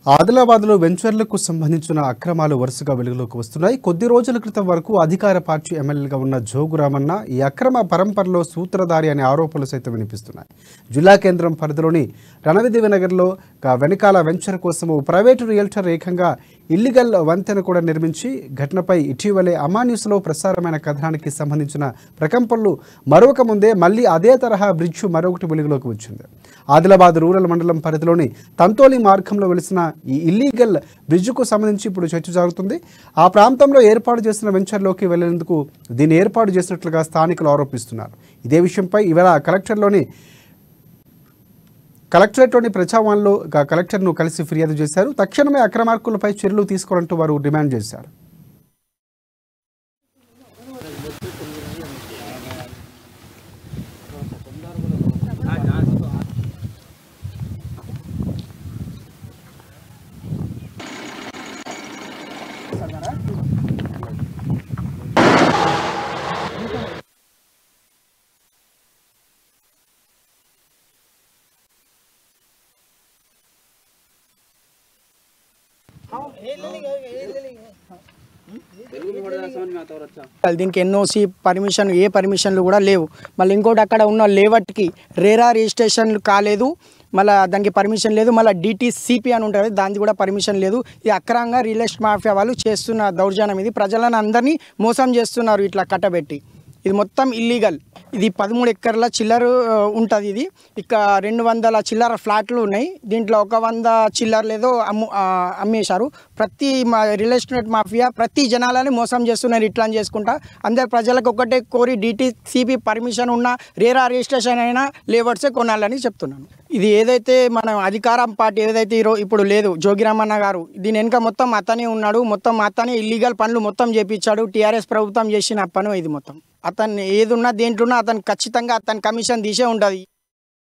ఆదిలాబాద్లో వెంచర్లకు సంబంధించిన అక్రమాలు వరుసగా వెలుగులోకి వస్తున్నాయి. కొద్ది రోజుల క్రితం వరకు అధికార పార్టీ ఎమ్మెల్యేగా ఉన్న జోగు రామన్న ఈ అక్రమ పరంపరలో సూత్రధారి అనే ఆరోపణలు సైతం వినిపిస్తున్నాయి. జిల్లా కేంద్రం పరిధిలోని రణవిదేవినగర్లో వెనకాల వెంచర్ కోసం ప్రైవేటు రియల్టర్ ఏకంగా ఇల్లీగల్ వంతెన కూడా నిర్మించి ఘటనపై ఇటీవలే అమాన్యూస్లో ప్రసారమైన కథనానికి సంబంధించిన ప్రకంపనలు మరొక ముందే మళ్ళీ అదే తరహా బ్రిడ్జ్ మరొకటి వెలుగులోకి వచ్చింది. ఆదిలాబాద్ రూరల్ మండలం పరిధిలోని తంతోలి మార్గంలో వెలిసిన ఈ ఇల్లీగల్ బ్రిడ్జ్కు సంబంధించి ఇప్పుడు చర్చ జరుగుతుంది. ఆ ప్రాంతంలో ఏర్పాటు చేసిన వెంచర్లోకి వెళ్లేందుకు దీన్ని ఏర్పాటు చేసినట్లుగా స్థానికులు ఆరోపిస్తున్నారు. ఇదే విషయంపై ఇవాళ కలెక్టరేట్లోని ప్రజావాణిలో కలెక్టర్ను కలిసి ఫిర్యాదు చేశారు. తక్షణమే అక్రమార్కులపై చర్యలు తీసుకోవాలంటూ వారు డిమాండ్ చేశారు. దీనికి ఎన్ఓసి పర్మిషన్ ఏ పర్మిషన్లు కూడా లేవు. మళ్ళీ ఇంకోటి అక్కడ ఉన్న లేవట్కి రేరా రిజిస్ట్రేషన్లు కాలేదు, మళ్ళీ దానికి పర్మిషన్ లేదు. మళ్ళీ డిటిసిపి అని ఉంటుంది, దానికి కూడా పర్మిషన్ లేదు. ఇది అక్రమంగా రియల్ ఎస్టేట్ మాఫియా వాళ్ళు చేస్తున్న దౌర్జన్యం. ఇది ప్రజలను అందరినీ మోసం చేస్తున్నారు ఇట్లా కట్టబెట్టి. ఇది మొత్తం ఇల్లీగల్. ఇది 13 ఎకర్ల చిల్లర ఉంటుంది. ఇది ఇక 200 చిల్లర ఫ్లాట్లు ఉన్నాయి. దీంట్లో 100 చిల్లర్లు ఏదో అమ్మేశారు. ప్రతి రియల్ ఎస్టేట్ మాఫియా ప్రతి జనాలని మోసం చేస్తున్నారు. ఇట్లా చేసుకుంటా అందరు ప్రజలకు ఒకటే కోరి డిటిసిపి పర్మిషన్ ఉన్న రేరా రిజిస్ట్రేషన్ అయినా లేవర్సే కొనాలని చెప్తున్నాను. ఇది ఏదైతే మన అధికారం పార్టీ ఏదైతే ఇప్పుడు లేదు జోగిరామన్న గారు, దీని వెనుక మొత్తం అతనే ఉన్నాడు. మొత్తం అతనే ఇల్లీగల్ పనులు మొత్తం చేపించాడు. టీఆర్ఎస్ ప్రభుత్వం చేసిన పని ఇది మొత్తం. అతన్ని ఏదున్నా దేంట్లో అతను ఖచ్చితంగా అతని కమిషన్ తీసే ఉంటుంది.